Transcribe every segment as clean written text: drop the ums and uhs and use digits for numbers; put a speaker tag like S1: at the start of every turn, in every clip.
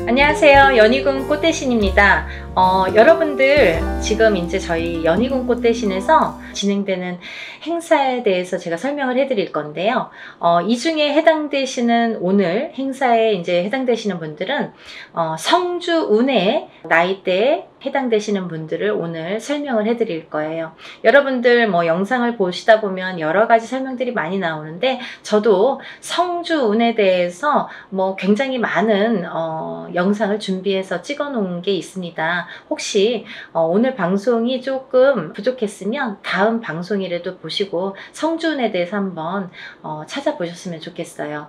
S1: 안녕하세요. 연희궁 꽃대신입니다. 여러분들 지금 이제 저희 연희궁 꽃대신에서 진행되는 행사에 대해서 제가 설명을 해드릴 건데요. 이 중에 해당되시는 오늘 행사에 이제 해당되시는 분들은 성주 운해 나이대에 해당되시는 분들을 오늘 설명을 해드릴 거예요. 여러분들 뭐 영상을 보시다 보면 여러 가지 설명들이 많이 나오는데 저도 성주 운에 대해서 뭐 굉장히 많은 영상을 준비해서 찍어 놓은 게 있습니다. 혹시 오늘 방송이 조금 부족했으면 다음 방송이라도 보시고 성주운에 대해서 한번 찾아보셨으면 좋겠어요.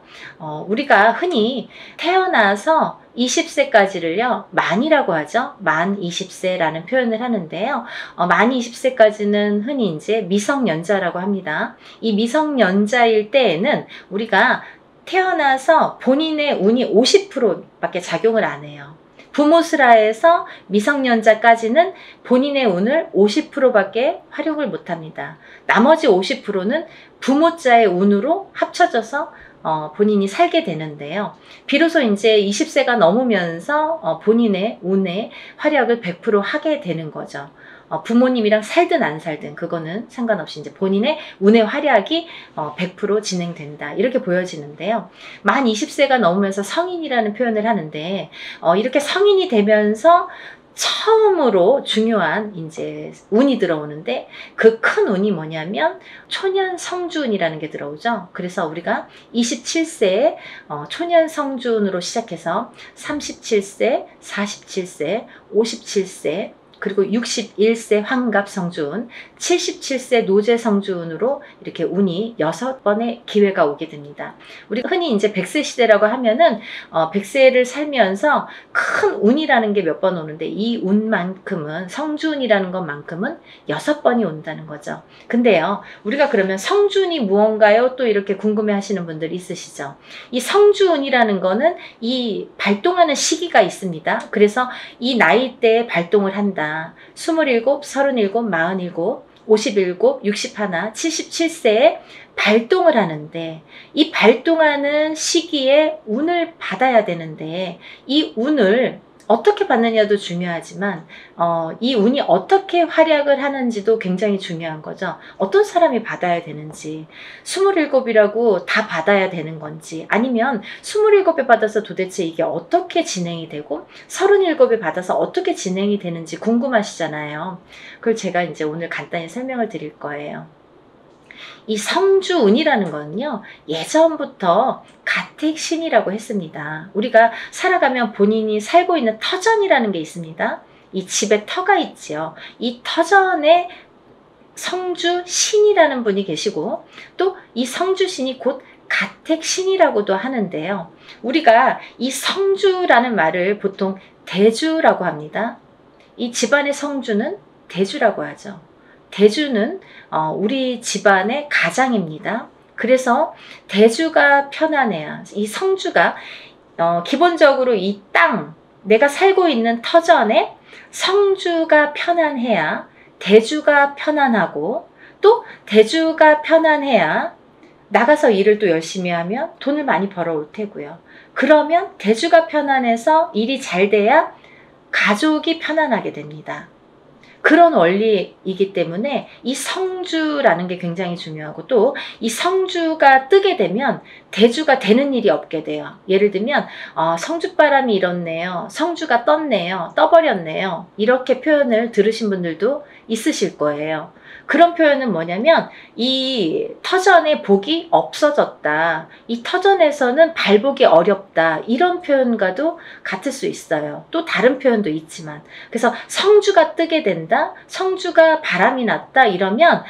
S1: 우리가 흔히 태어나서 20세까지를요 만이라고 하죠. 만 20세라는 표현을 하는데요. 만 20세까지는 흔히 이제 미성년자라고 합니다. 이 미성년자일 때에는 우리가 태어나서 본인의 운이 50%밖에 작용을 안 해요. 부모스라에서 미성년자까지는 본인의 운을 50%밖에 활용을 못합니다. 나머지 50%는 부모자의 운으로 합쳐져서 본인이 살게 되는데요. 비로소 이제 20세가 넘으면서 본인의 운의 활약을 100% 하게 되는 거죠. 부모님이랑 살든 안 살든 그거는 상관없이 이제 본인의 운의 활약이 100% 진행된다. 이렇게 보여지는데요. 만 20세가 넘으면서 성인이라는 표현을 하는데 이렇게 성인이 되면서 처음으로 중요한 이제 운이 들어오는데 그 큰 운이 뭐냐면 초년 성주운이라는 게 들어오죠. 그래서 우리가 27세에 초년 성주운으로 시작해서 37세, 47세, 57세 그리고 61세 환갑 성주운, 77세 노제 성주운으로 이렇게 운이 6번의 기회가 오게 됩니다. 우리가 흔히 이제 100세 시대라고 하면은 100세를 살면서 큰 운이라는 게 몇 번 오는데 이 운만큼은 성주운이라는 것만큼은 6번이 온다는 거죠. 근데요, 우리가 그러면 성주운이 무언가요? 또 이렇게 궁금해 하시는 분들 있으시죠? 이 성주운이라는 거는 이 발동하는 시기가 있습니다. 그래서 이 나이대에 발동을 한다. 27, 37, 47, 57, 61, 77세에 발동을 하는데 이 발동하는 시기에 운을 받아야 되는데 이 운을 어떻게 받느냐도 중요하지만 이 운이 어떻게 활약을 하는지도 굉장히 중요한 거죠. 어떤 사람이 받아야 되는지 27이라고 다 받아야 되는 건지 아니면 27에 받아서 도대체 이게 어떻게 진행이 되고 37에 받아서 어떻게 진행이 되는지 궁금하시잖아요. 그걸 제가 이제 오늘 간단히 설명을 드릴 거예요. 이 성주운이라는 거는요 예전부터 가택신이라고 했습니다. 우리가 살아가면 본인이 살고 있는 터전이라는 게 있습니다. 이 집에 터가 있지요. 이 터전에 성주신이라는 분이 계시고 또 이 성주신이 곧 가택신이라고도 하는데요. 우리가 이 성주라는 말을 보통 대주라고 합니다. 이 집안의 성주는 대주라고 하죠. 대주는 우리 집안의 가장입니다. 그래서 대주가 편안해야 이 성주가 기본적으로 이 땅, 내가 살고 있는 터전에 성주가 편안해야 대주가 편안하고 또 대주가 편안해야 나가서 일을 또 열심히 하면 돈을 많이 벌어올 테고요. 그러면 대주가 편안해서 일이 잘 돼야 가족이 편안하게 됩니다. 그런 원리이기 때문에 이 성주라는 게 굉장히 중요하고 또 이 성주가 뜨게 되면 대주가 되는 일이 없게 돼요. 예를 들면 성주바람이 일었네요. 성주가 떴네요. 떠버렸네요. 이렇게 표현을 들으신 분들도 있으실 거예요. 그런 표현은 뭐냐면 이 터전의 복이 없어졌다. 이 터전에서는 발복이 어렵다. 이런 표현과도 같을 수 있어요. 또 다른 표현도 있지만 그래서 성주가 뜨게 된다. 성주가 바람이 났다. 이러면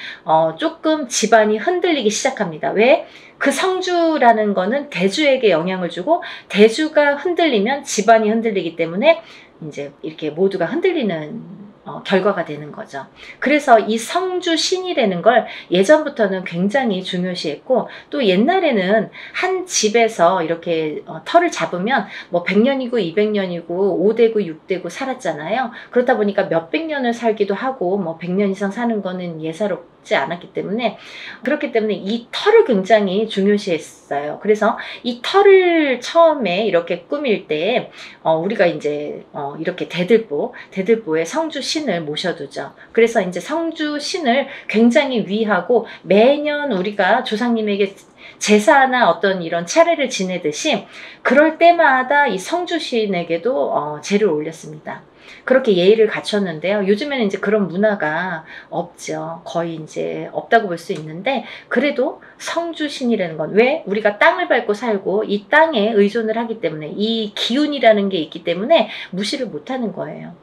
S1: 조금 집안이 흔들리기 시작합니다. 왜? 그 성주라는 거는 대주에게 영향을 주고 대주가 흔들리면 집안이 흔들리기 때문에 이제 이렇게 모두가 흔들리는 결과가 되는 거죠. 그래서 이 성주신이라는 걸 예전부터는 굉장히 중요시했고 또 옛날에는 한 집에서 이렇게 터를 잡으면 뭐 100년이고 200년이고 5대고 6대고 살았잖아요. 그렇다 보니까 몇백 년을 살기도 하고 뭐 100년 이상 사는 거는 예사롭지 해보지 않았기 때문에, 그렇기 때문에 이 털을 굉장히 중요시했어요. 그래서 이 털을 처음에 이렇게 꾸밀 때 우리가 이제 이렇게 대들보에 성주 신을 모셔두죠. 그래서 이제 성주 신을 굉장히 위하고 매년 우리가 조상님에게 제사나 어떤 이런 차례를 지내듯이 그럴 때마다 이 성주신에게도 제를 올렸습니다. 그렇게 예의를 갖췄는데요. 요즘에는 이제 그런 문화가 없죠. 거의 이제 없다고 볼 수 있는데, 그래도 성주신이라는 건, 왜? 우리가 땅을 밟고 살고 이 땅에 의존을 하기 때문에, 이 기운이라는 게 있기 때문에 무시를 못하는 거예요.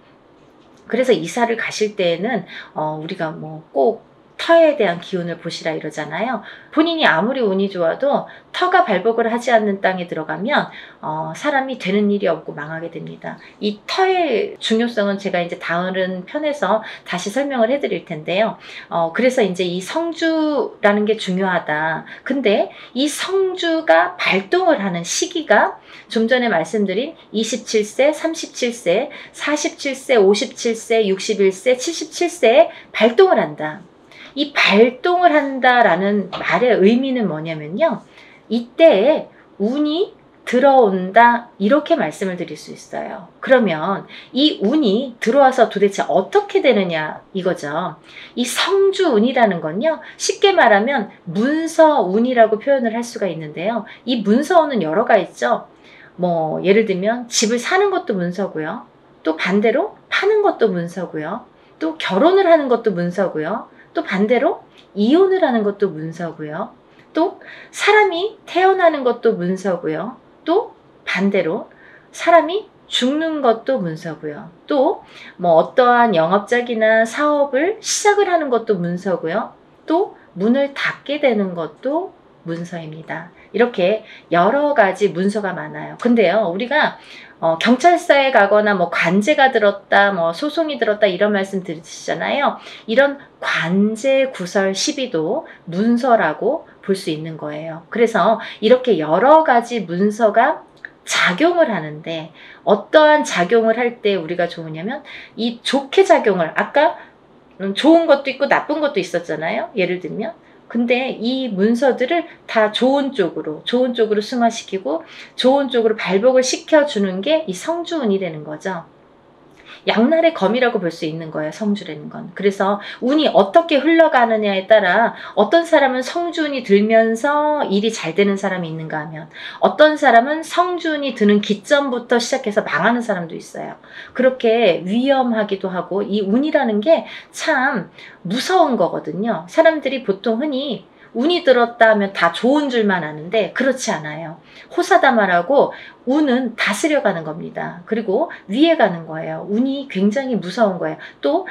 S1: 그래서 이사를 가실 때에는 우리가 뭐 꼭 터에 대한 기운을 보시라 이러잖아요. 본인이 아무리 운이 좋아도 터가 발복을 하지 않는 땅에 들어가면 사람이 되는 일이 없고 망하게 됩니다. 이 터의 중요성은 제가 이제 다른 편에서 다시 설명을 해드릴 텐데요. 그래서 이제 이 성주라는 게 중요하다. 근데 이 성주가 발동을 하는 시기가 좀 전에 말씀드린 27세, 37세, 47세, 57세, 61세, 77세에 발동을 한다. 이 발동을 한다라는 말의 의미는 뭐냐면요. 이때에 운이 들어온다, 이렇게 말씀을 드릴 수 있어요. 그러면 이 운이 들어와서 도대체 어떻게 되느냐 이거죠. 이 성주운이라는 건요, 쉽게 말하면 문서운이라고 표현을 할 수가 있는데요. 이 문서운은 여러가 있죠. 뭐 예를 들면 집을 사는 것도 문서고요. 또 반대로 파는 것도 문서고요. 또 결혼을 하는 것도 문서고요. 또 반대로 이혼을 하는 것도 문서고요. 또 사람이 태어나는 것도 문서고요. 또 반대로 사람이 죽는 것도 문서고요. 또 뭐 어떠한 영업작이나 사업을 시작을 하는 것도 문서고요. 또 문을 닫게 되는 것도 문서입니다. 이렇게 여러 가지 문서가 많아요. 근데요, 우리가 경찰서에 가거나 뭐 관제가 들었다, 뭐 소송이 들었다 이런 말씀 들으시잖아요. 이런 관제 구설 시비도 문서라고 볼 수 있는 거예요. 그래서 이렇게 여러 가지 문서가 작용을 하는데, 어떠한 작용을 할 때 우리가 좋으냐면, 이 좋게 작용을, 아까 좋은 것도 있고 나쁜 것도 있었잖아요. 예를 들면. 근데 이 문서들을 다 좋은 쪽으로 승화시키고 좋은 쪽으로 발복을 시켜주는 게 이 성주운이라는 거죠. 양날의 검이라고 볼 수 있는 거예요, 성주라는 건. 그래서 운이 어떻게 흘러가느냐에 따라 어떤 사람은 성주운이 들면서 일이 잘 되는 사람이 있는가 하면, 어떤 사람은 성주운이 드는 기점부터 시작해서 망하는 사람도 있어요. 그렇게 위험하기도 하고, 이 운이라는 게 참 무서운 거거든요. 사람들이 보통 흔히 운이 들었다 하면 다 좋은 줄만 아는데 그렇지 않아요. 호사다마라고 운은 다스려가는 겁니다. 그리고 위에 가는 거예요. 운이 굉장히 무서운 거예요. 또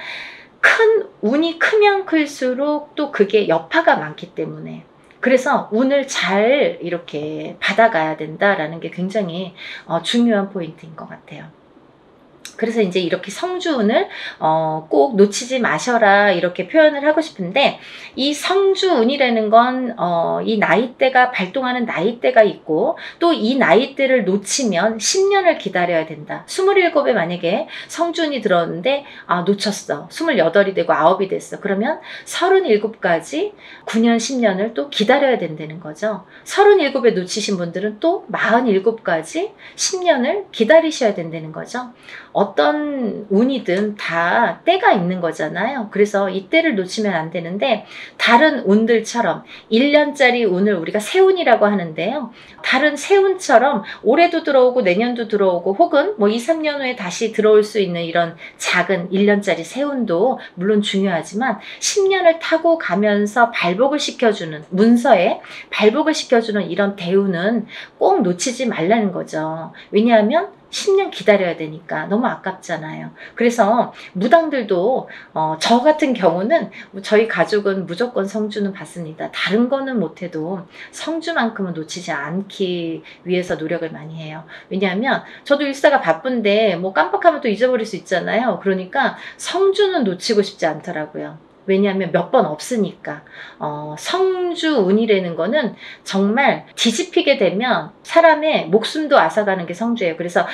S1: 큰 운이 크면 클수록 또 그게 여파가 많기 때문에, 그래서 운을 잘 이렇게 받아가야 된다라는 게 굉장히 중요한 포인트인 것 같아요. 그래서 이제 이렇게 성주운을 꼭 놓치지 마셔라 이렇게 표현을 하고 싶은데, 이 성주운이라는 건 이 나이대가 발동하는 나이대가 있고, 또 이 나이대를 놓치면 10년을 기다려야 된다. 27에 만약에 성주운이 들었는데 놓쳤어. 28이 되고 9이 됐어. 그러면 37까지 9년 10년을 또 기다려야 된다는 거죠. 37에 놓치신 분들은 또 47까지 10년을 기다리셔야 된다는 거죠. 어떤 운이든 다 때가 있는 거잖아요. 그래서 이 때를 놓치면 안 되는데, 다른 운들처럼 1년짜리 운을 우리가 세운이라고 하는데요. 다른 세운처럼 올해도 들어오고 내년도 들어오고 혹은 뭐 2, 3년 후에 다시 들어올 수 있는 이런 작은 1년짜리 세운도 물론 중요하지만, 10년을 타고 가면서 발복을 시켜주는, 문서에 발복을 시켜주는 이런 대운은 꼭 놓치지 말라는 거죠. 왜냐하면 10년 기다려야 되니까 너무 아깝잖아요. 그래서 무당들도 저 같은 경우는, 저희 가족은 무조건 성주는 받습니다. 다른 거는 못해도 성주만큼은 놓치지 않기 위해서 노력을 많이 해요. 왜냐하면 저도 일사가 바쁜데 뭐 깜빡하면 또 잊어버릴 수 있잖아요. 그러니까 성주는 놓치고 싶지 않더라고요. 왜냐하면 몇 번 없으니까. 성주운이라는 거는 정말 뒤집히게 되면 사람의 목숨도 앗아가는 게 성주예요. 그래서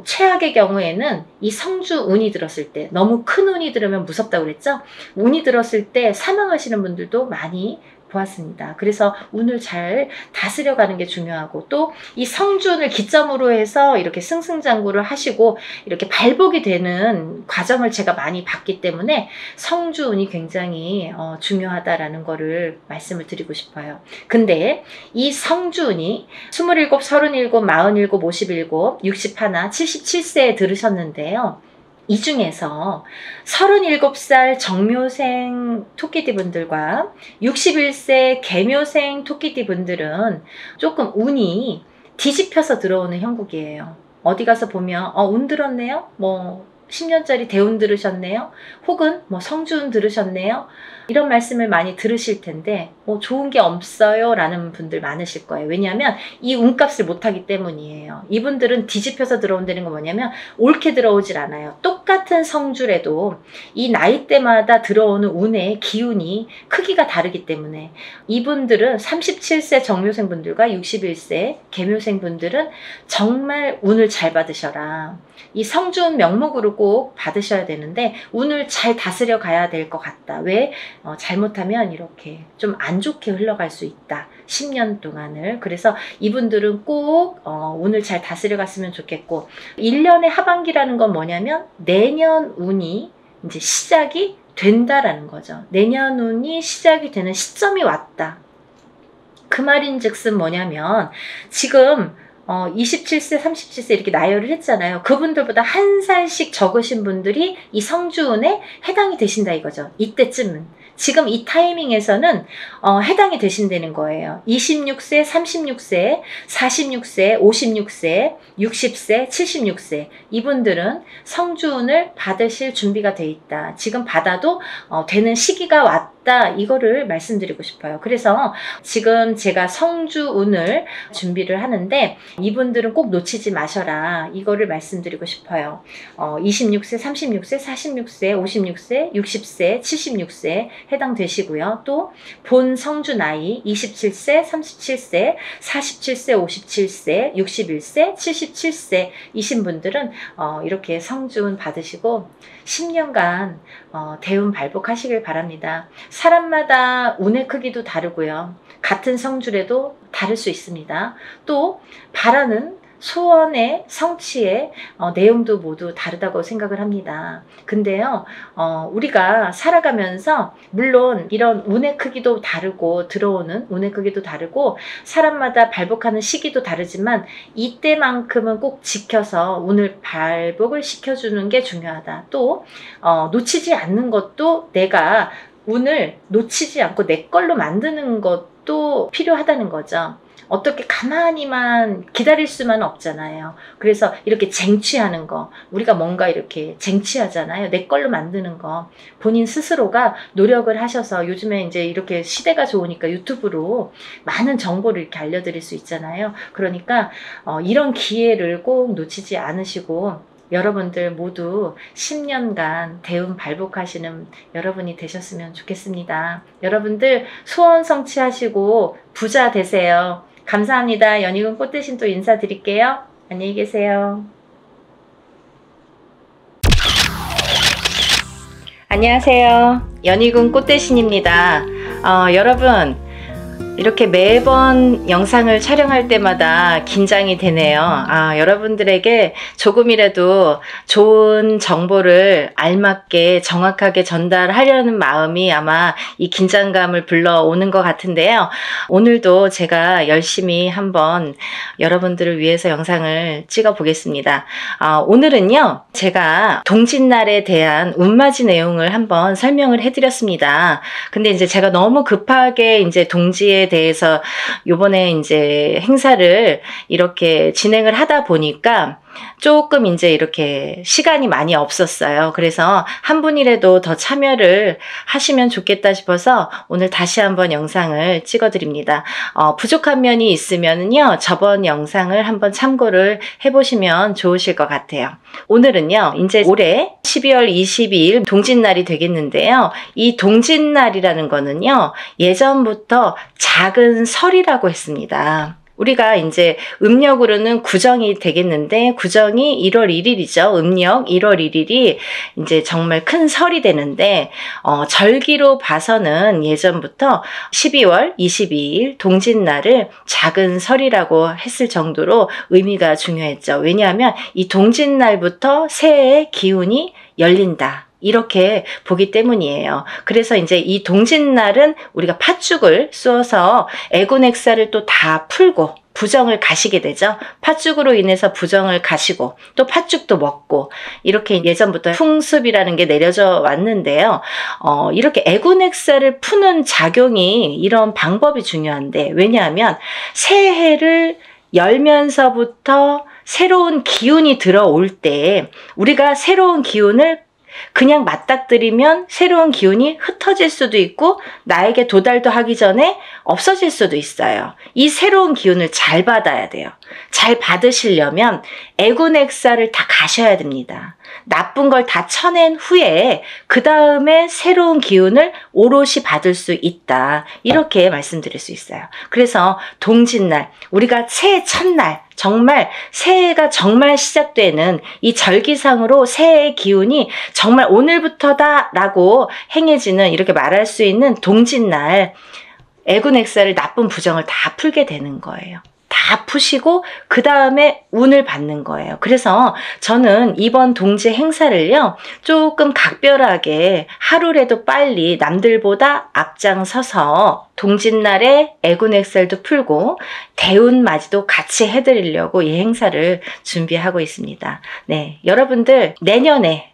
S1: 최악의 경우에는 이 성주운이 들었을 때, 너무 큰 운이 들으면 무섭다고 그랬죠? 운이 들었을 때 사망하시는 분들도 많이 보았습니다. 그래서 운을 잘 다스려가는 게 중요하고, 또 이 성준을 기점으로 해서 이렇게 승승장구를 하시고 이렇게 발복이 되는 과정을 제가 많이 봤기 때문에 성주운이 굉장히 중요하다라는 거를 말씀을 드리고 싶어요. 근데 이 성주운이 27, 37, 47, 57, 61, 77세에 들으셨는데요. 이 중에서 37살 정묘생 토끼띠 분들과 61세 개묘생 토끼띠 분들은 조금 운이 뒤집혀서 들어오는 형국이에요. 어디 가서 보면 운 들었네요? 뭐 10년짜리 대운 들으셨네요? 혹은 뭐 성주운 들으셨네요? 이런 말씀을 많이 들으실 텐데 좋은 게 없어요 라는 분들 많으실 거예요. 왜냐하면 이 운값을 못하기 때문이에요. 이분들은 뒤집혀서 들어온다는 건 뭐냐면 옳게 들어오질 않아요. 똑같은 성주래도 이 나이대마다 들어오는 운의 기운이 크기가 다르기 때문에 이분들은 37세 정묘생 분들과 61세 개묘생 분들은 정말 운을 잘 받으셔라. 이 성주운 명목으로 꼭 받으셔야 되는데 운을 잘 다스려 가야 될 것 같다. 왜? 잘못하면 이렇게 좀 안 좋게 흘러갈 수 있다. 10년 동안을. 그래서 이분들은 꼭 운을 잘 다스려 갔으면 좋겠고, 1년의 하반기라는 건 뭐냐면 내년 운이 이제 시작이 된다라는 거죠. 내년 운이 시작이 되는 시점이 왔다. 그 말인즉슨 뭐냐면 지금 27세, 37세 이렇게 나열을 했잖아요. 그분들보다 한 살씩 적으신 분들이 이 성주운에 해당이 되신다 이거죠. 이때쯤은. 지금 이 타이밍에서는 해당이 되신다는 거예요. 26세, 36세, 46세, 56세, 60세, 76세 이분들은 성주운을 받으실 준비가 돼 있다. 지금 받아도 되는 시기가 왔다. 이거를 말씀드리고 싶어요. 그래서 지금 제가 성주운을 준비를 하는데 이분들은 꼭 놓치지 마셔라. 이거를 말씀드리고 싶어요. 26세, 36세, 46세, 56세, 60세, 76세 해당되시고요. 또 본 성주 나이 27세, 37세, 47세, 57세, 61세, 77세 이신 분들은 이렇게 성주운 받으시고 10년간 대운 발복하시길 바랍니다. 사람마다 운의 크기도 다르고요. 같은 성주래도 다를 수 있습니다. 또 바라는 소원의 성취의 내용도 모두 다르다고 생각을 합니다. 근데요, 우리가 살아가면서 물론 이런 운의 크기도 다르고 들어오는 운의 크기도 다르고 사람마다 발복하는 시기도 다르지만 이때만큼은 꼭 지켜서 운을 발복을 시켜주는 게 중요하다. 또 놓치지 않는 것도 내가 운을 놓치지 않고 내 걸로 만드는 것도 필요하다는 거죠. 어떻게 가만히만 기다릴 수만 없잖아요. 그래서 이렇게 쟁취하는 거, 우리가 뭔가 이렇게 쟁취하잖아요. 내 걸로 만드는 거. 본인 스스로가 노력을 하셔서 요즘에 이제 이렇게 시대가 좋으니까 유튜브로 많은 정보를 이렇게 알려드릴 수 있잖아요. 그러니까 이런 기회를 꼭 놓치지 않으시고 여러분들 모두 10년간 대운 발복하시는 여러분이 되셨으면 좋겠습니다. 여러분들 소원 성취하시고 부자 되세요. 감사합니다. 연희군 꽃대신 또 인사드릴게요. 안녕히 계세요. 안녕하세요. 연희군 꽃대신입니다. 여러분 이렇게 매번 영상을 촬영할 때마다 긴장이 되네요. 여러분들에게 조금이라도 좋은 정보를 알맞게 정확하게 전달하려는 마음이 아마 이 긴장감을 불러오는 것 같은데요. 오늘도 제가 열심히 한번 여러분들을 위해서 영상을 찍어 보겠습니다. 오늘은요, 제가 동짓날에 대한 운맞이 내용을 한번 설명을 해드렸습니다. 근데 이제 제가 너무 급하게 이제 동지에 대해서 요번에 이제 행사를 이렇게 진행을 하다 보니까 조금 이제 이렇게 시간이 많이 없었어요. 그래서 한 분이라도 더 참여를 하시면 좋겠다 싶어서 오늘 다시 한번 영상을 찍어드립니다. 부족한 면이 있으면요, 저번 영상을 한번 참고를 해보시면 좋으실 것 같아요. 오늘은요, 이제 올해 12월 22일 동짓날이 되겠는데요. 이 동짓날이라는 거는요, 예전부터 작은 설이라고 했습니다. 우리가 이제 음력으로는 구정이 되겠는데, 구정이 1월 1일이죠. 음력 1월 1일이 이제 정말 큰 설이 되는데, 절기로 봐서는 예전부터 12월 22일 동짓날을 작은 설이라고 했을 정도로 의미가 중요했죠. 왜냐하면 이 동짓날부터 새해의 기운이 열린다, 이렇게 보기 때문이에요. 그래서 이제 이 동짓날은 우리가 팥죽을 쏘아서 애군액사를 또 다 풀고 부정을 가시게 되죠. 팥죽으로 인해서 부정을 가시고 또 팥죽도 먹고, 이렇게 예전부터 풍습이라는 게 내려져 왔는데요. 이렇게 애군액사를 푸는 작용이, 이런 방법이 중요한데, 왜냐하면 새해를 열면서부터 새로운 기운이 들어올 때 우리가 새로운 기운을 그냥 맞닥뜨리면 새로운 기운이 흩어질 수도 있고 나에게 도달도 하기 전에 없어질 수도 있어요. 이 새로운 기운을 잘 받아야 돼요. 잘 받으시려면 애군액사를 다 가셔야 됩니다. 나쁜 걸 다 쳐낸 후에 그 다음에 새로운 기운을 오롯이 받을 수 있다, 이렇게 말씀드릴 수 있어요. 그래서 동짓날, 우리가 새해 첫날, 정말 새해가 정말 시작되는 이 절기상으로 새해의 기운이 정말 오늘부터다 라고 행해지는, 이렇게 말할 수 있는 동짓날, 애군액사를, 나쁜 부정을 다 풀게 되는 거예요. 다 푸시고 그 다음에 운을 받는 거예요. 그래서 저는 이번 동지 행사를요, 조금 각별하게 하루라도 빨리 남들보다 앞장서서 동짓날에 애군액살도 풀고 대운맞이도 같이 해드리려고 이 행사를 준비하고 있습니다. 네, 여러분들 내년에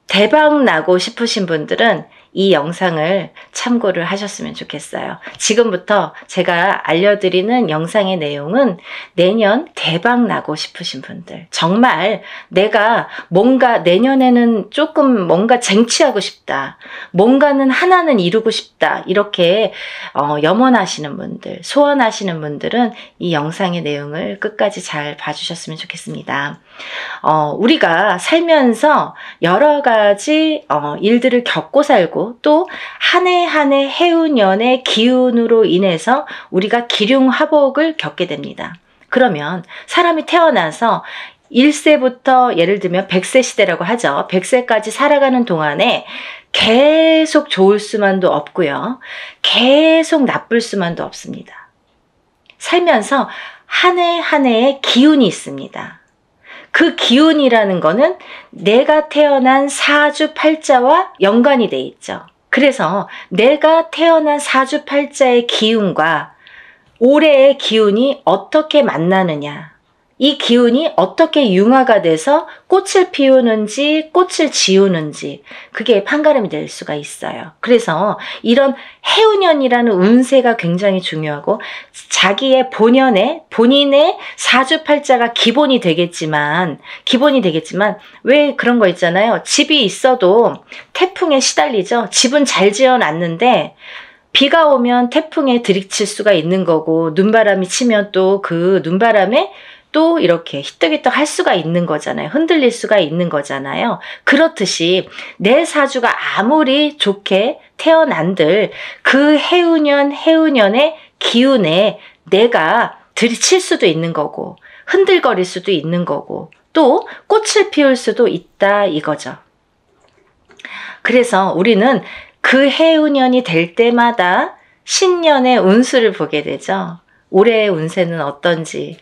S1: 대박 나고 싶으신 분들은 이 영상을 참고를 하셨으면 좋겠어요. 지금부터 제가 알려드리는 영상의 내용은 내년 대박 나고 싶으신 분들, 정말 내가 뭔가 내년에는 조금 뭔가 쟁취하고 싶다, 뭔가는 하나는 이루고 싶다, 이렇게 염원하시는 분들, 소원하시는 분들은 이 영상의 내용을 끝까지 잘 봐주셨으면 좋겠습니다. 우리가 살면서 여러 가지 일들을 겪고 살고, 또 한 해 한 해 해운년의 기운으로 인해서 우리가 기륭화복을 겪게 됩니다. 그러면 사람이 태어나서 1세부터 예를 들면 100세 시대라고 하죠. 100세까지 살아가는 동안에 계속 좋을 수만도 없고요, 계속 나쁠 수만도 없습니다. 살면서 한 해 한 해의 기운이 있습니다. 그 기운이라는 거는 내가 태어난 사주팔자와 연관이 돼 있죠. 그래서 내가 태어난 사주팔자의 기운과 올해의 기운이 어떻게 만나느냐, 이 기운이 어떻게 융화가 돼서 꽃을 피우는지 꽃을 지우는지, 그게 판가름이 될 수가 있어요. 그래서 이런 해운년이라는 운세가 굉장히 중요하고, 자기의 본인의 사주팔자가 기본이 되겠지만 왜 그런 거 있잖아요. 집이 있어도 태풍에 시달리죠. 집은 잘 지어놨는데 비가 오면 태풍에 들이칠 수가 있는 거고, 눈바람이 치면 또 그 눈바람에 또 이렇게 히떡히떡 할 수가 있는 거잖아요. 흔들릴 수가 있는 거잖아요. 그렇듯이 내 사주가 아무리 좋게 태어난들 그 해운년의 기운에 내가 들이칠 수도 있는 거고, 흔들거릴 수도 있는 거고, 또 꽃을 피울 수도 있다, 이거죠. 그래서 우리는 그 해운년이 될 때마다 신년의 운수를 보게 되죠. 올해의 운세는 어떤지,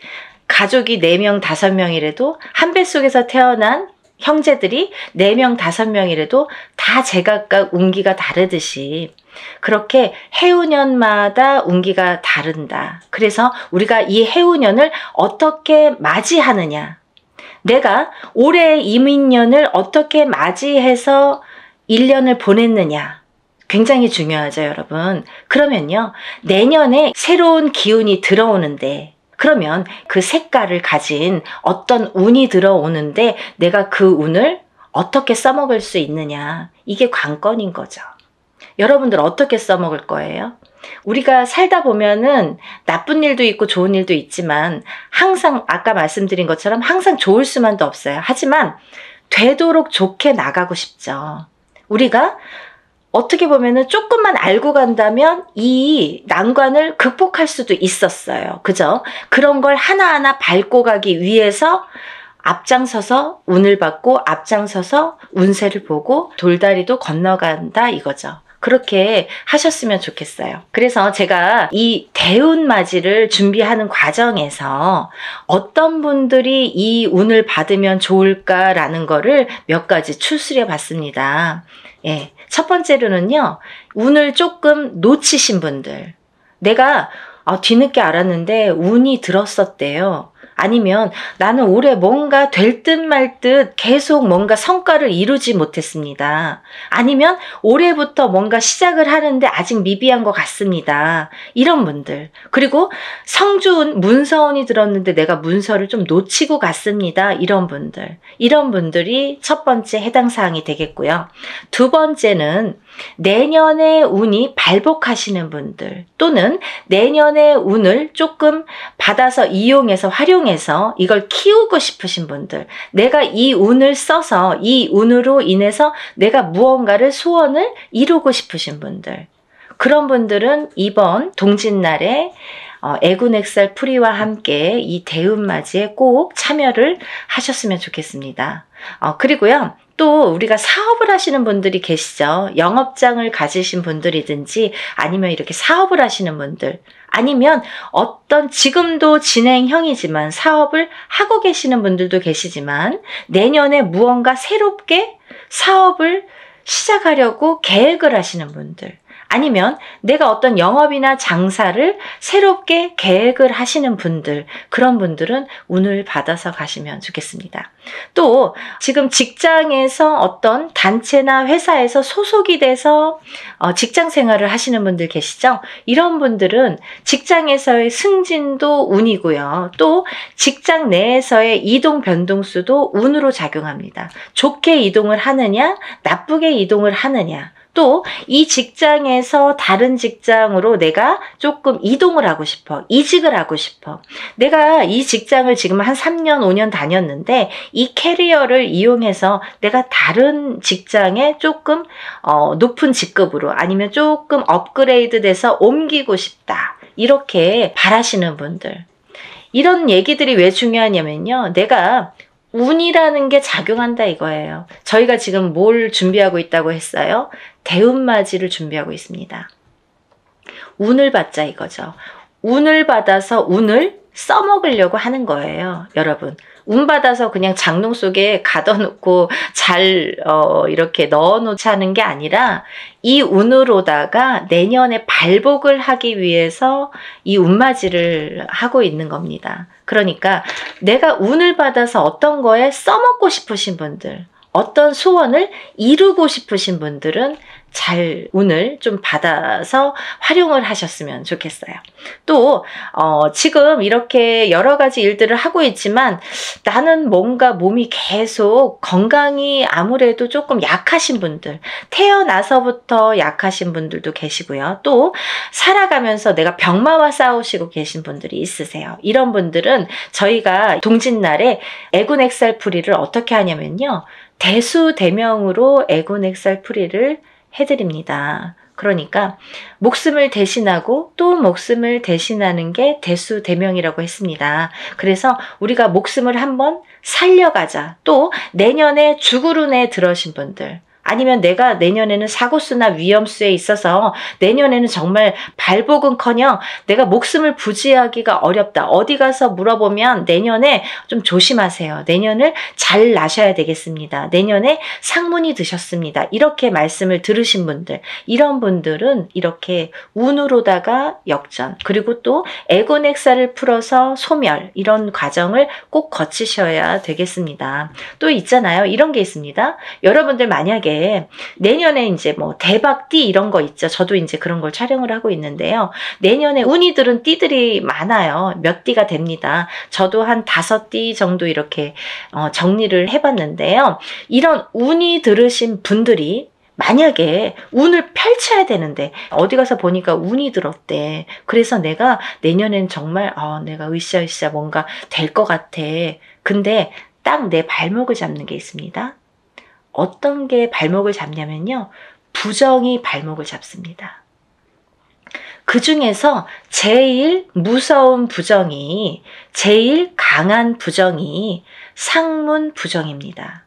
S1: 가족이 4명, 5명이라도 한 뱃속에서 태어난 형제들이 4명, 5명이라도 다 제각각 운기가 다르듯이 그렇게 해운년마다 운기가 다른다. 그래서 우리가 이 해운년을 어떻게 맞이하느냐, 내가 올해의 이민년을 어떻게 맞이해서 1년을 보냈느냐, 굉장히 중요하죠, 여러분. 그러면요, 내년에 새로운 기운이 들어오는데 그러면 그 색깔을 가진 어떤 운이 들어오는데 내가 그 운을 어떻게 써먹을 수 있느냐. 이게 관건인 거죠. 여러분들 어떻게 써먹을 거예요? 우리가 살다 보면은 나쁜 일도 있고 좋은 일도 있지만 항상 아까 말씀드린 것처럼 항상 좋을 수만도 없어요. 하지만 되도록 좋게 나가고 싶죠. 우리가 어떻게 보면은 조금만 알고 간다면 이 난관을 극복할 수도 있었어요. 그죠? 그런 걸 하나하나 밟고 가기 위해서 앞장서서 운을 받고 앞장서서 운세를 보고 돌다리도 건너간다 이거죠. 그렇게 하셨으면 좋겠어요. 그래서 제가 이 대운맞이를 준비하는 과정에서 어떤 분들이 이 운을 받으면 좋을까라는 거를 몇 가지 추스려 봤습니다. 예, 첫 번째로는요, 운을 조금 놓치신 분들. 내가 뒤늦게 알았는데 운이 들었었대요. 아니면 나는 올해 뭔가 될 듯 말 듯 계속 뭔가 성과를 이루지 못했습니다. 아니면 올해부터 뭔가 시작을 하는데 아직 미비한 것 같습니다. 이런 분들. 그리고 성주운, 문서운이 들었는데 내가 문서를 좀 놓치고 갔습니다. 이런 분들. 이런 분들이 첫 번째 해당 사항이 되겠고요. 두 번째는 내년의 운이 발복하시는 분들 또는 내년의 운을 조금 받아서 이용해서 활용해서 이걸 키우고 싶으신 분들, 내가 이 운을 써서 이 운으로 인해서 내가 무언가를 소원을 이루고 싶으신 분들, 그런 분들은 이번 동짓날에 애군액살 풀이와 함께 이 대운맞이에 꼭 참여를 하셨으면 좋겠습니다. 그리고요, 또 우리가 사업을 하시는 분들이 계시죠. 영업장을 가지신 분들이든지 아니면 이렇게 사업을 하시는 분들, 아니면 어떤 지금도 진행형이지만 사업을 하고 계시는 분들도 계시지만 내년에 무언가 새롭게 사업을 시작하려고 계획을 하시는 분들, 아니면 내가 어떤 영업이나 장사를 새롭게 계획을 하시는 분들, 그런 분들은 운을 받아서 가시면 좋겠습니다. 또 지금 직장에서 어떤 단체나 회사에서 소속이 돼서 직장 생활을 하시는 분들 계시죠? 이런 분들은 직장에서의 승진도 운이고요. 또 직장 내에서의 이동 변동수도 운으로 작용합니다. 좋게 이동을 하느냐, 나쁘게 이동을 하느냐, 또 이 직장에서 다른 직장으로 내가 조금 이동을 하고 싶어, 이직을 하고 싶어. 내가 이 직장을 지금 한 3년, 5년 다녔는데 이 캐리어를 이용해서 내가 다른 직장에 조금 높은 직급으로 아니면 조금 업그레이드 돼서 옮기고 싶다. 이렇게 바라시는 분들. 이런 얘기들이 왜 중요하냐면요. 내가 운이라는 게 작용한다 이거예요. 저희가 지금 뭘 준비하고 있다고 했어요? 대운맞이를 준비하고 있습니다. 운을 받자 이거죠. 운을 받아서 운을 써먹으려고 하는 거예요. 여러분. 운 받아서 그냥 장롱 속에 가둬놓고 잘 이렇게 넣어놓지 하는 게 아니라 이 운으로다가 내년에 발복을 하기 위해서 이 운맞이를 하고 있는 겁니다. 그러니까 내가 운을 받아서 어떤 거에 써먹고 싶으신 분들, 어떤 소원을 이루고 싶으신 분들은 잘 운을 좀 받아서 활용을 하셨으면 좋겠어요. 또 지금 이렇게 여러 가지 일들을 하고 있지만 나는 뭔가 몸이 계속 건강이 아무래도 조금 약하신 분들, 태어나서부터 약하신 분들도 계시고요. 또 살아가면서 내가 병마와 싸우시고 계신 분들이 있으세요. 이런 분들은 저희가 동짓날에 애군액살풀이를 어떻게 하냐면요. 대수대명으로 애군액살풀이를 해드립니다. 그러니까 목숨을 대신하고 또 목숨을 대신하는 게 대수대명이라고 했습니다. 그래서 우리가 목숨을 한번 살려가자. 또 내년에 죽을 운에 들어신 분들, 아니면 내가 내년에는 사고수나 위험수에 있어서 내년에는 정말 발복은커녕 내가 목숨을 부지하기가 어렵다. 어디 가서 물어보면 내년에 좀 조심하세요. 내년을 잘 나셔야 되겠습니다. 내년에 상문이 드셨습니다. 이렇게 말씀을 들으신 분들, 이런 분들은 이렇게 운으로다가 역전, 그리고 또 애곤액살을 풀어서 소멸, 이런 과정을 꼭 거치셔야 되겠습니다. 또 있잖아요. 이런 게 있습니다. 여러분들 만약에 만약에 내년에 이제 뭐 대박띠 이런 거 있죠. 저도 이제 그런 걸 촬영을 하고 있는데요. 내년에 운이 들은 띠들이 많아요. 몇 띠가 됩니다. 저도 한 5띠 정도 이렇게 정리를 해봤는데요. 이런 운이 들으신 분들이 만약에 운을 펼쳐야 되는데 어디 가서 보니까 운이 들었대. 그래서 내가 내년엔 정말 내가 으쌰으쌰 뭔가 될 것 같아. 근데 딱 내 발목을 잡는 게 있습니다. 어떤 게 발목을 잡냐면요. 부정이 발목을 잡습니다. 그 중에서 제일 무서운 부정이, 제일 강한 부정이 상문 부정입니다.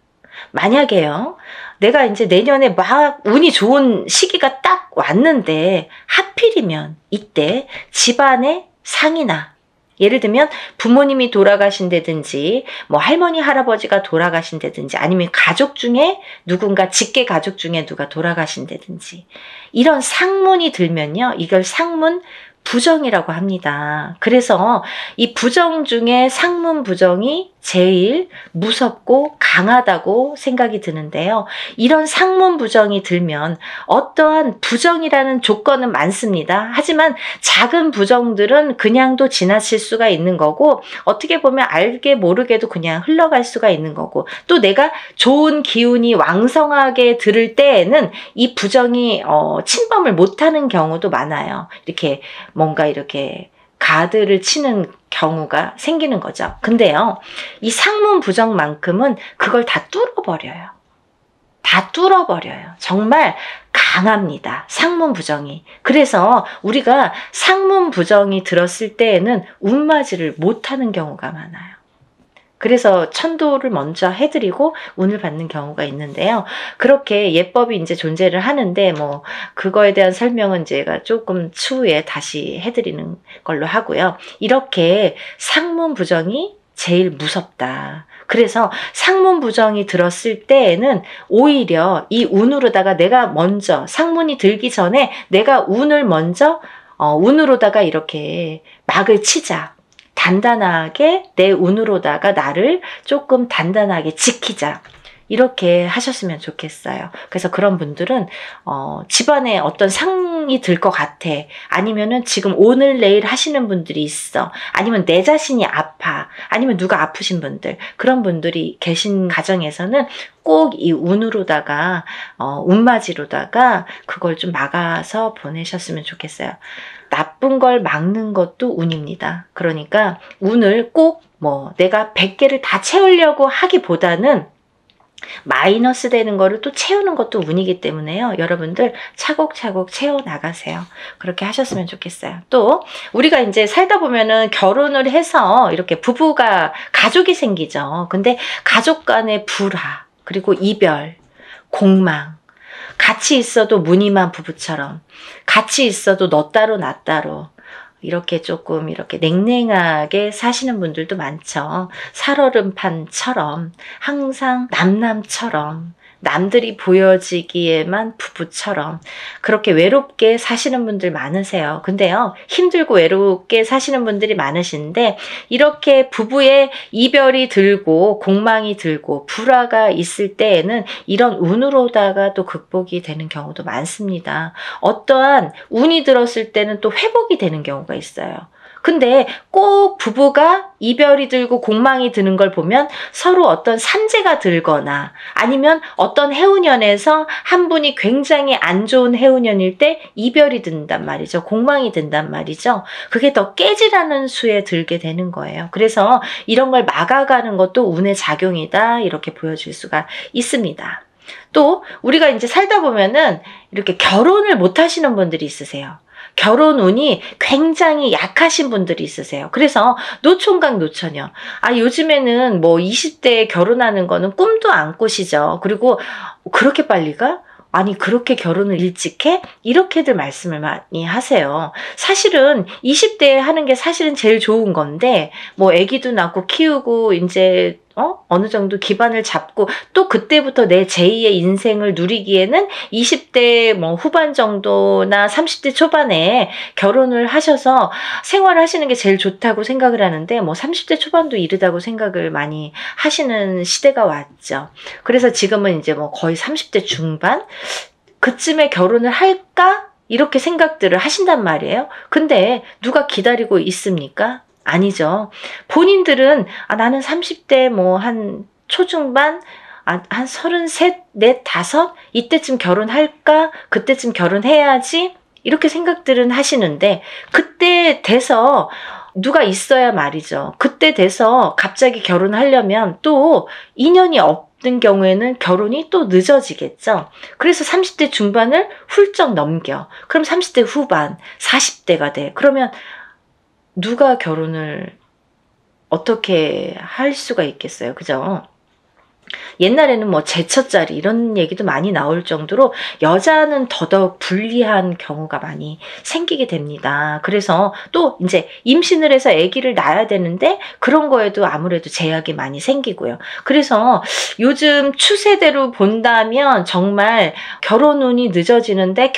S1: 만약에요, 내가 이제 내년에 막 운이 좋은 시기가 딱 왔는데 하필이면 이때 집안의 상이나, 예를 들면 부모님이 돌아가신다든지 뭐 할머니 할아버지가 돌아가신다든지 아니면 가족 중에 누군가 직계 가족 중에 누가 돌아가신다든지 이런 상문이 들면요, 이걸 상문 부정이라고 합니다. 그래서 이 부정 중에 상문 부정이 제일 무섭고 강하다고 생각이 드는데요. 이런 상문 부정이 들면 어떠한 부정이라는 조건은 많습니다. 하지만 작은 부정들은 그냥도 지나칠 수가 있는 거고, 어떻게 보면 알게 모르게도 그냥 흘러갈 수가 있는 거고, 또 내가 좋은 기운이 왕성하게 들을 때에는 이 부정이 침범을 못하는 경우도 많아요. 이렇게 뭔가 이렇게 가드를 치는 경우가 생기는 거죠. 근데요, 이 상문 부정만큼은 그걸 다 뚫어버려요. 다 뚫어버려요. 정말 강합니다. 상문 부정이. 그래서 우리가 상문 부정이 들었을 때에는 운맞이를 못하는 경우가 많아요. 그래서 천도를 먼저 해드리고 운을 받는 경우가 있는데요. 그렇게 예법이 이제 존재를 하는데 뭐 그거에 대한 설명은 제가 조금 추후에 다시 해드리는 걸로 하고요. 이렇게 상문 부정이 제일 무섭다. 그래서 상문 부정이 들었을 때에는 오히려 이 운으로다가 내가 먼저 상문이 들기 전에 내가 운을 먼저 운으로다가 이렇게 막을 치자. 단단하게 내 운으로다가 나를 조금 단단하게 지키자. 이렇게 하셨으면 좋겠어요. 그래서 그런 분들은 집안에 어떤 상이 들 것 같아. 아니면은 지금 오늘 내일 하시는 분들이 있어. 아니면 내 자신이 아파. 아니면 누가 아프신 분들. 그런 분들이 계신 가정에서는 꼭 이 운으로다가 운맞이로다가 그걸 좀 막아서 보내셨으면 좋겠어요. 나쁜 걸 막는 것도 운입니다. 그러니까 운을 꼭 뭐 내가 100개를 다 채우려고 하기보다는 마이너스 되는 거를 또 채우는 것도 운이기 때문에요. 여러분들 차곡차곡 채워나가세요. 그렇게 하셨으면 좋겠어요. 또 우리가 이제 살다 보면은 결혼을 해서 이렇게 부부가 가족이 생기죠. 근데 가족 간의 불화, 그리고 이별, 공망, 같이 있어도 무늬만 부부처럼, 같이 있어도 너 따로 나 따로 이렇게 조금 이렇게 냉랭하게 사시는 분들도 많죠. 살얼음판처럼 항상 남남처럼 남들이 보여지기에만 부부처럼 그렇게 외롭게 사시는 분들 많으세요. 근데요, 힘들고 외롭게 사시는 분들이 많으신데 이렇게 부부의 이별이 들고 공망이 들고 불화가 있을 때에는 이런 운으로다가 또 극복이 되는 경우도 많습니다. 어떠한 운이 들었을 때는 또 회복이 되는 경우가 있어요. 근데 꼭 부부가 이별이 들고 공망이 드는 걸 보면 서로 어떤 산재가 들거나 아니면 어떤 해운년에서 한 분이 굉장히 안 좋은 해운년일 때 이별이 든단 말이죠. 공망이 든단 말이죠. 그게 더 깨지라는 수에 들게 되는 거예요. 그래서 이런 걸 막아가는 것도 운의 작용이다. 이렇게 보여줄 수가 있습니다. 또 우리가 이제 살다 보면은 이렇게 결혼을 못 하시는 분들이 있으세요. 결혼 운이 굉장히 약하신 분들이 있으세요. 그래서 노총각 노처녀. 요즘에는 뭐 20대에 결혼하는 거는 꿈도 안 꾸시죠. 그리고 그렇게 빨리 가? 아니 그렇게 결혼을 일찍 해? 이렇게들 말씀을 많이 하세요. 사실은 20대에 하는 게 사실은 제일 좋은 건데 뭐 아기도 낳고 키우고 이제 어느 정도 기반을 잡고 또 그때부터 내 제2의 인생을 누리기에는 20대 뭐 후반 정도나 30대 초반에 결혼을 하셔서 생활하시는 게 제일 좋다고 생각을 하는데 뭐 30대 초반도 이르다고 생각을 많이 하시는 시대가 왔죠. 그래서 지금은 이제 뭐 거의 30대 중반 그쯤에 결혼을 할까? 이렇게 생각들을 하신단 말이에요. 근데 누가 기다리고 있습니까? 아니죠. 본인들은 나는 30대 뭐 한 초중반 한 33, 4, 5 이때쯤 결혼할까? 그때쯤 결혼해야지 이렇게 생각들은 하시는데 그때 돼서 누가 있어야 말이죠. 그때 돼서 갑자기 결혼하려면 또 인연이 없는 경우에는 결혼이 또 늦어지겠죠. 그래서 30대 중반을 훌쩍 넘겨. 그럼 30대 후반, 40대가 돼. 그러면 누가 결혼을 어떻게 할 수가 있겠어요. 그죠? 옛날에는 뭐 제처자리 이런 얘기도 많이 나올 정도로 여자는 더더욱 불리한 경우가 많이 생기게 됩니다. 그래서 또 이제 임신을 해서 아기를 낳아야 되는데 그런 거에도 아무래도 제약이 많이 생기고요. 그래서 요즘 추세대로 본다면 정말 결혼 운이 늦어지는데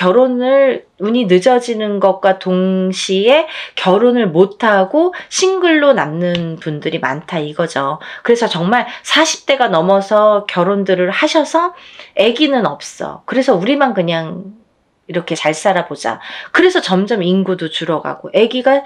S1: 운이 늦어지는 것과 동시에 결혼을 못하고 싱글로 남는 분들이 많다 이거죠. 그래서 정말 40대가 넘어서 결혼들을 하셔서 아기는 없어. 그래서 우리만 그냥 이렇게 잘 살아보자. 그래서 점점 인구도 줄어가고 아기가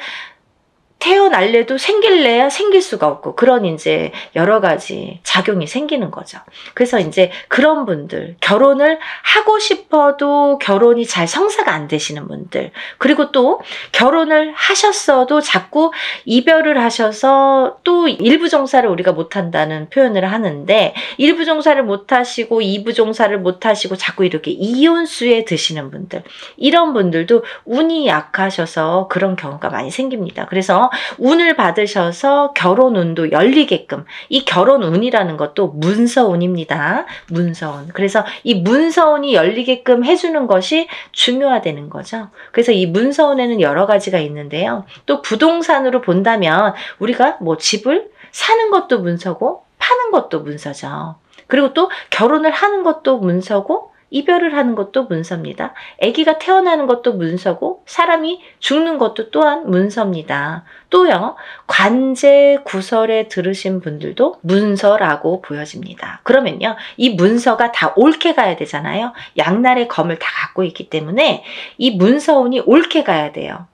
S1: 태어날래도 생길래야 생길 수가 없고 그런 이제 여러 가지 작용이 생기는 거죠. 그래서 이제 그런 분들 결혼을 하고 싶어도 결혼이 잘 성사가 안 되시는 분들 그리고 또 결혼을 하셨어도 자꾸 이별을 하셔서 또 일부 종사를 우리가 못한다는 표현을 하는데 일부 종사를 못하시고 이부 종사를 못하시고 자꾸 이렇게 이혼수에 드시는 분들 이런 분들도 운이 약하셔서 그런 경우가 많이 생깁니다. 그래서 운을 받으셔서 결혼 운도 열리게끔 이 결혼 운이라는 것도 문서운입니다. 문서운. 그래서 이 문서운이 열리게끔 해주는 것이 중요하다는 거죠. 그래서 이 문서운에는 여러 가지가 있는데요. 또 부동산으로 본다면 우리가 뭐 집을 사는 것도 문서고 파는 것도 문서죠. 그리고 또 결혼을 하는 것도 문서고 이별을 하는 것도 문서입니다. 아기가 태어나는 것도 문서고 사람이 죽는 것도 또한 문서입니다. 또요. 관제 구설에 들으신 분들도 문서라고 보여집니다. 그러면요. 이 문서가 다 옳게 가야 되잖아요. 양날의 검을 다 갖고 있기 때문에 이 문서운이 옳게 가야 돼요.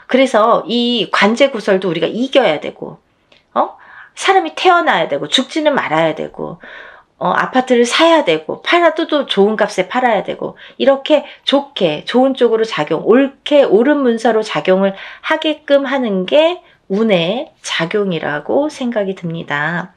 S1: 그래서 이 관제 구설도 우리가 이겨야 되고 사람이 태어나야 되고 죽지는 말아야 되고 아파트를 사야 되고 팔아도 또 좋은 값에 팔아야 되고 이렇게 좋게 좋은 쪽으로 옳게 옳은 문서로 작용을 하게끔 하는 게 운의 작용이라고 생각이 듭니다.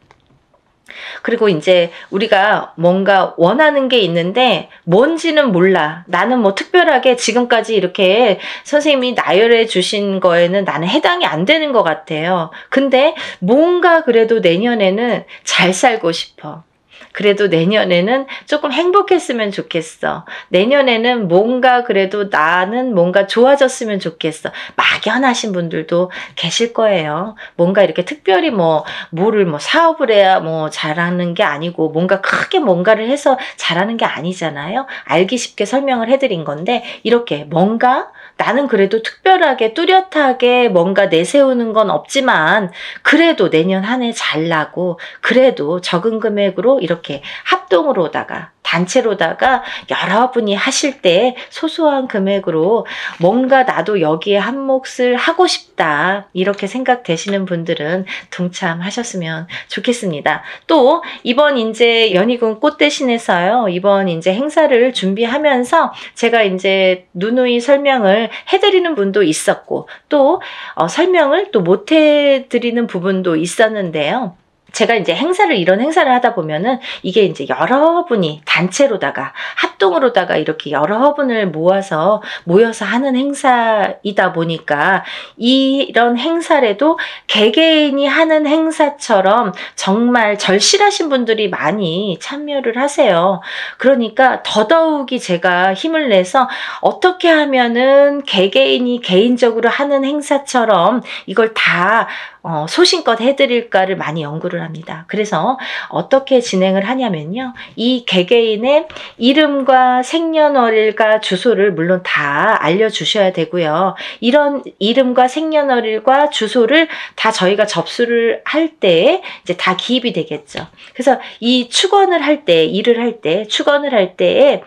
S1: 그리고 이제 우리가 뭔가 원하는 게 있는데 뭔지는 몰라. 나는 뭐 특별하게 지금까지 이렇게 선생님이 나열해 주신 거에는 나는 해당이 안 되는 것 같아요. 근데 뭔가 그래도 내년에는 잘 살고 싶어. 그래도 내년에는 조금 행복했으면 좋겠어. 내년에는 뭔가 그래도 나는 뭔가 좋아졌으면 좋겠어. 막연하신 분들도 계실 거예요. 뭔가 이렇게 특별히 뭐를 사업을 해야 잘하는 게 아니고 뭔가 크게 뭔가를 해서 잘하는 게 아니잖아요. 알기 쉽게 설명을 해드린 건데 이렇게 뭔가 나는 그래도 특별하게 뚜렷하게 뭔가 내세우는 건 없지만 그래도 내년 한 해 잘나고 그래도 적은 금액으로 이렇게 합동으로다가 단체로다가 여러분이 하실 때 소소한 금액으로 뭔가 나도 여기에 한 몫을 하고 싶다 이렇게 생각되시는 분들은 동참하셨으면 좋겠습니다. 또 이번 이제 연희군 꽃대신에서요 이번 이제 행사를 준비하면서 제가 이제 누누이 설명을 해드리는 분도 있었고 또 설명을 또 못 해드리는 부분도 있었는데요. 제가 이제 이런 행사를 하다 보면은 이게 이제 여러분이 단체로다가 합동으로다가 이렇게 여러분을 모여서 하는 행사이다 보니까 이런 행사라도 개개인이 하는 행사처럼 정말 절실하신 분들이 많이 참여를 하세요. 그러니까 더더욱이 제가 힘을 내서 어떻게 하면은 개개인이 개인적으로 하는 행사처럼 이걸 다 소신껏 해드릴까를 많이 연구를 합니다. 그래서 어떻게 진행을 하냐면요. 이 개개인의 이름과 생년월일과 주소를 물론 다 알려주셔야 되고요. 이런 이름과 생년월일과 주소를 다 저희가 접수를 할 때 이제 다 기입이 되겠죠. 그래서 이 축원을 할 때, 일을 할 때, 축원을 할 때에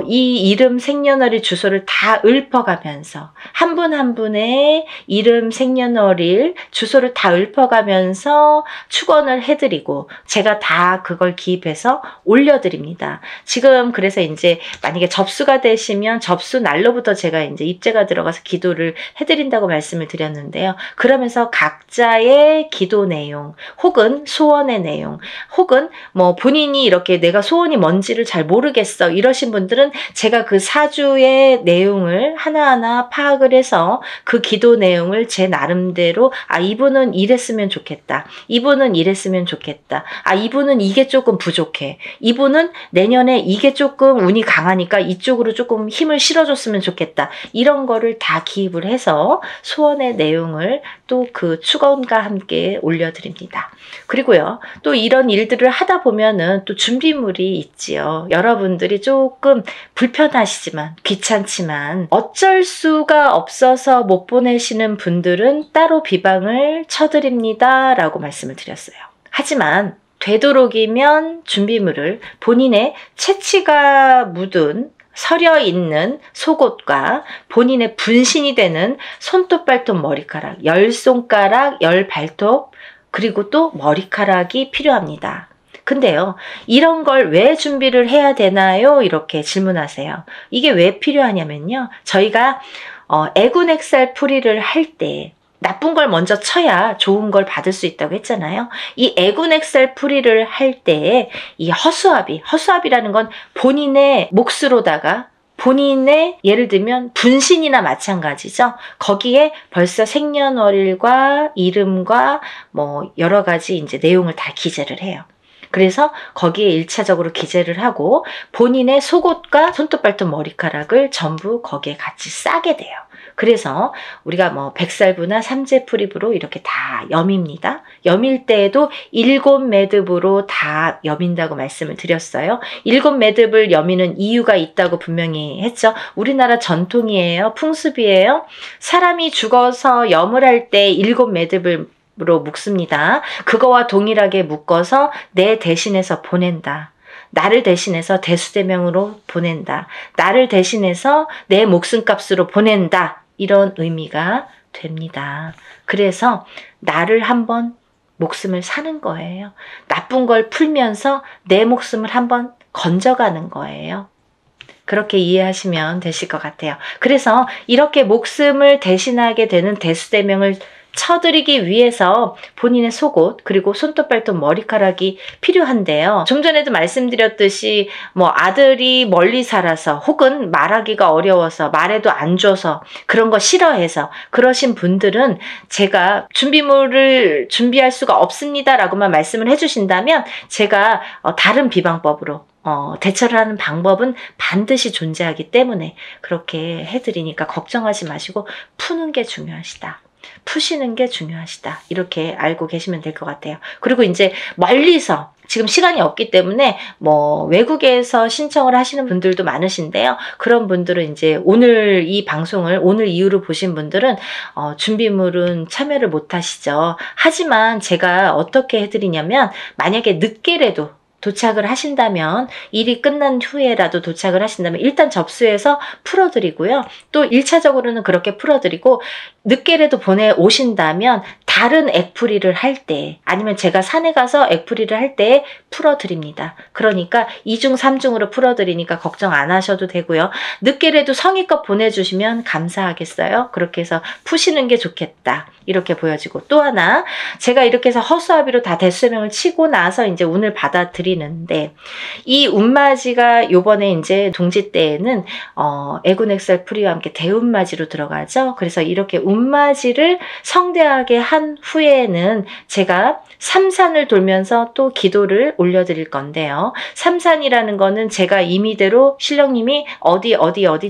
S1: 이 이름, 생년월일, 주소를 다 읊어가면서 한 분 한 분의 이름, 생년월일, 주소를 다 읊어가면서 축원을 해드리고 제가 다 그걸 기입해서 올려드립니다. 지금 그래서 이제 만약에 접수가 되시면 접수 날로부터 제가 이제 입제가 들어가서 기도를 해드린다고 말씀을 드렸는데요. 그러면서 각자의 기도 내용 혹은 소원의 내용 혹은 뭐 본인이 이렇게 내가 소원이 뭔지를 잘 모르겠어 이러신 분들은 제가 그 사주의 내용을 하나하나 파악을 해서 그 기도 내용을 제 나름대로 이분은 이랬으면 좋겠다. 이분은 이랬으면 좋겠다. 이분은 이게 조금 부족해. 이분은 내년에 이게 조금 운이 강하니까 이쪽으로 조금 힘을 실어줬으면 좋겠다. 이런 거를 다 기입을 해서 소원의 내용을 또 그 축원과 함께 올려드립니다. 그리고요, 또 이런 일들을 하다 보면은 또 준비물이 있지요. 여러분들이 조금 불편하시지만, 귀찮지만, 어쩔 수가 없어서 못 보내시는 분들은 따로 비방을 쳐드립니다. 라고 말씀을 드렸어요. 하지만, 되도록이면 준비물을 본인의 채취가 묻은 서려 있는 속옷과 본인의 분신이 되는 손톱, 발톱, 머리카락, 10손가락, 10발톱, 그리고 또 머리카락이 필요합니다. 근데요, 이런 걸 왜 준비를 해야 되나요? 이렇게 질문하세요. 이게 왜 필요하냐면요. 저희가 애군액살 풀이를 할 때 나쁜 걸 먼저 쳐야 좋은 걸 받을 수 있다고 했잖아요. 이 애군액살 풀이를 할 때 이 허수아비라는 건 본인의 몫으로다가 본인의 예를 들면 분신이나 마찬가지죠. 거기에 벌써 생년월일과 이름과 뭐 여러 가지 이제 내용을 다 기재를 해요. 그래서 거기에 1차적으로 기재를 하고 본인의 속옷과 손톱, 발톱, 머리카락을 전부 거기에 같이 싸게 돼요. 그래서 우리가 뭐 백살부나 삼재풀입으로 이렇게 다 여밉니다. 여밀 때에도 7매듭으로 다 여민다고 말씀을 드렸어요. 7매듭을 여미는 이유가 있다고 분명히 했죠. 우리나라 전통이에요. 풍습이에요. 사람이 죽어서 염을 할 때 7매듭을 로 묶습니다. 그거와 동일하게 묶어서 내 대신해서 보낸다. 나를 대신해서 대수대명으로 보낸다. 나를 대신해서 내 목숨값으로 보낸다. 이런 의미가 됩니다. 그래서 나를 한번 목숨을 사는 거예요. 나쁜 걸 풀면서 내 목숨을 한번 건져가는 거예요. 그렇게 이해하시면 되실 것 같아요. 그래서 이렇게 목숨을 대신하게 되는 대수대명을 쳐드리기 위해서 본인의 속옷 그리고 손톱, 발톱, 머리카락이 필요한데요. 좀 전에도 말씀드렸듯이 뭐 아들이 멀리 살아서 혹은 말하기가 어려워서 말해도 안 줘서 그런 거 싫어해서 그러신 분들은 제가 준비물을 준비할 수가 없습니다 라고만 말씀을 해주신다면 제가 다른 비방법으로 대처를 하는 방법은 반드시 존재하기 때문에 그렇게 해드리니까 걱정하지 마시고 푸는 게 중요하시다. 푸시는 게 중요하시다. 이렇게 알고 계시면 될 것 같아요. 그리고 이제 멀리서 지금 시간이 없기 때문에 뭐 외국에서 신청을 하시는 분들도 많으신데요. 그런 분들은 이제 오늘 이 방송을 오늘 이후로 보신 분들은 준비물은 참여를 못 하시죠. 하지만 제가 어떻게 해드리냐면 만약에 늦게라도 도착을 하신다면 일이 끝난 후에라도 도착을 하신다면 일단 접수해서 풀어드리고요. 또 1차적으로는 그렇게 풀어드리고 늦게라도 보내오신다면 다른 액풀이를 할 때 아니면 제가 산에 가서 액풀이를 할 때 풀어드립니다. 그러니까 2중 3중으로 풀어드리니까 걱정 안 하셔도 되고요. 늦게라도 성의껏 보내주시면 감사하겠어요. 그렇게 해서 푸시는 게 좋겠다. 이렇게 보여지고 또 하나 제가 이렇게 해서 허수아비로 다 대수명을 치고 나서 이제 운을 받아들이는데 이 운맞이가 요번에 이제 동지 때에는 애군액살 풀이와 함께 대운맞이로 들어가죠. 그래서 이렇게 운맞이를 성대하게 한 끝난 후에는 제가 삼산을 돌면서 또 기도를 올려드릴 건데요. 삼산이라는 거는 제가 임의대로 신령님이 어디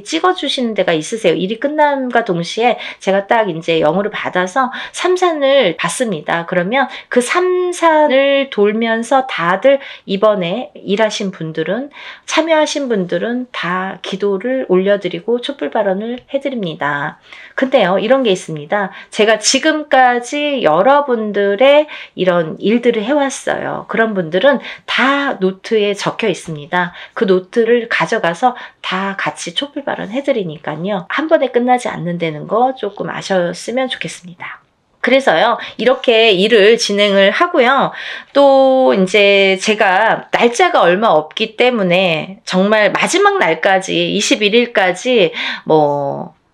S1: 찍어주시는 데가 있으세요. 일이 끝남과 동시에 제가 딱 이제 영으로 받아서 삼산을 받습니다. 그러면 그 삼산을 돌면서 다들 이번에 일하신 분들은, 참여하신 분들은 다 기도를 올려드리고 촛불 발언을 해드립니다. 근데요, 이런 게 있습니다. 제가 지금까지 여러분들의 이런 일들을 해왔어요. 그런 분들은 다 노트에 적혀 있습니다. 그 노트를 가져가서 다 같이 촛불 발언 해드리니까요. 한 번에 끝나지 않는다는 거 조금 아셨으면 좋겠습니다. 그래서요, 이렇게 일을 진행을 하고요. 또 이제 제가 날짜가 얼마 없기 때문에 정말 마지막 날까지 21일까지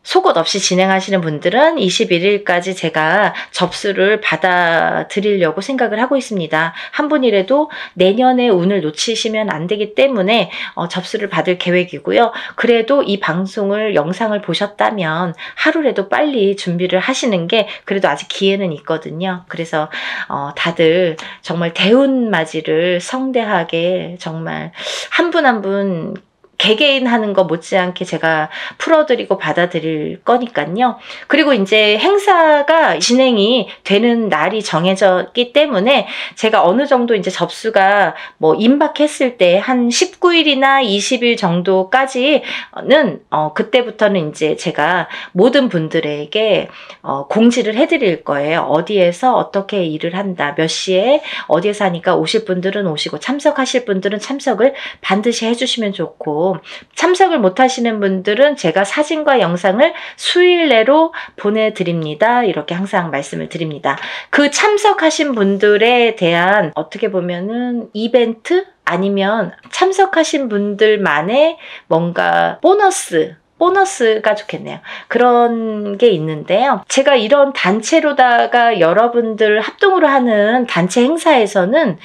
S1: 속옷 없이 진행하시는 분들은 21일까지 제가 접수를 받아드리려고 생각을 하고 있습니다. 한 분이라도 내년에 운을 놓치시면 안 되기 때문에 접수를 받을 계획이고요. 그래도 이 방송을, 영상을 보셨다면 하루라도 빨리 준비를 하시는 게 그래도 아직 기회는 있거든요. 그래서 다들 정말 대운맞이를 성대하게 정말 한 분 한 분 개개인 하는 거 못지않게 제가 풀어드리고 받아들일 거니까요. 그리고 이제 행사가 진행이 되는 날이 정해졌기 때문에 제가 어느 정도 이제 접수가 임박했을 때 한 19일이나 20일 정도까지는 그때부터는 이제 제가 모든 분들에게 공지를 해드릴 거예요. 어디에서 어떻게 일을 한다, 몇 시에 어디에서 하니까 오실 분들은 오시고 참석하실 분들은 참석을 반드시 해주시면 좋고, 참석을 못 하시는 분들은 제가 사진과 영상을 수일 내로 보내드립니다. 이렇게 항상 말씀을 드립니다. 그 참석하신 분들에 대한 어떻게 보면은 이벤트? 아니면 참석하신 분들만의 뭔가 보너스가 좋겠네요. 그런 게 있는데요. 제가 이런 단체로다가 여러분들 합동으로 하는 단체 행사에서는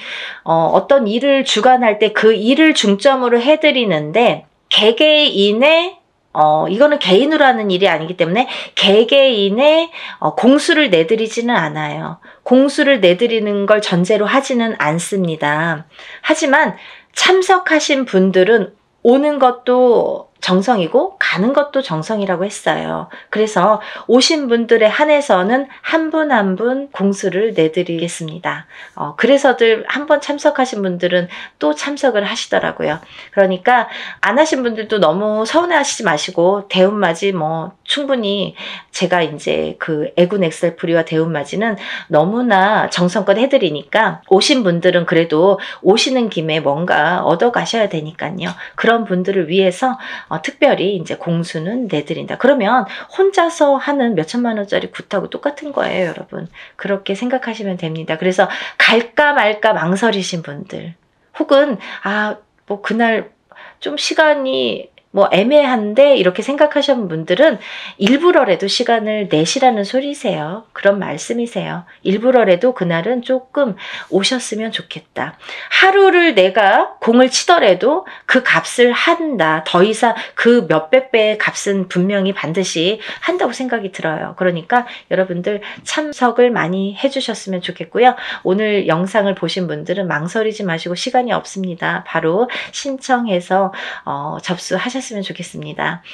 S1: 어떤 일을 주관할 때 그 일을 중점으로 해드리는데, 개개인의 이거는 개인으로 하는 일이 아니기 때문에 개개인의 공수를 내드리지는 않아요. 공수를 내드리는 걸 전제로 하지는 않습니다. 하지만 참석하신 분들은 오는 것도 정성이고 가는 것도 정성이라고 했어요. 그래서 오신 분들에 한해서는 한 분 한 분 공수를 내드리겠습니다. 그래서들 한 번 참석하신 분들은 또 참석을 하시더라고요. 그러니까 안 하신 분들도 너무 서운해하시지 마시고, 대운맞이 충분히 제가 이제 그 애군 엑셀프리와 대운맞이는 너무나 정성껏 해드리니까 오신 분들은 그래도 오시는 김에 뭔가 얻어 가셔야 되니까요. 그런 분들을 위해서 특별히 이제 공수는 내드린다. 그러면 혼자서 하는 몇천만 원짜리 굿하고 똑같은 거예요, 여러분. 그렇게 생각하시면 됩니다. 그래서 갈까 말까 망설이신 분들, 혹은 그날 좀 시간이 애매한데 이렇게 생각하시는 분들은 일부러라도 시간을 내시라는 소리세요. 그런 말씀이세요. 일부러라도 그날은 조금 오셨으면 좋겠다. 하루를 내가 공을 치더라도 그 값을 한다. 더 이상 그 몇백 배의 값은 분명히 반드시 한다고 생각이 들어요. 그러니까 여러분들 참석을 많이 해주셨으면 좋겠고요. 오늘 영상을 보신 분들은 망설이지 마시고, 시간이 없습니다. 바로 신청해서 접수하셨으면 좋겠습니다.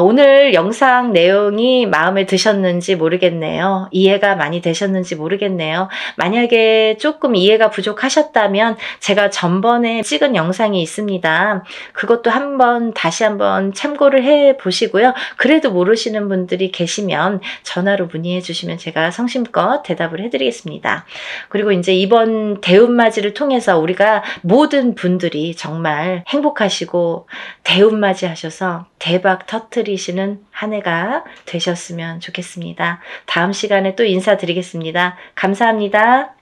S1: 오늘 영상 내용이 마음에 드셨는지 모르겠네요. 이해가 많이 되셨는지 모르겠네요. 만약에 조금 이해가 부족하셨다면 제가 전번에 찍은 영상이 있습니다. 그것도 다시 한번 참고를 해 보시고요. 그래도 모르시는 분들이 계시면 전화로 문의해 주시면 제가 성심껏 대답을 해드리겠습니다. 그리고 이제 이번 대운맞이를 통해서 우리가 모든 분들이 정말 행복하시고 대운맞이 하셔서 대박 터뜨리시는 한 해가 되셨으면 좋겠습니다. 다음 시간에 또 인사드리겠습니다. 감사합니다.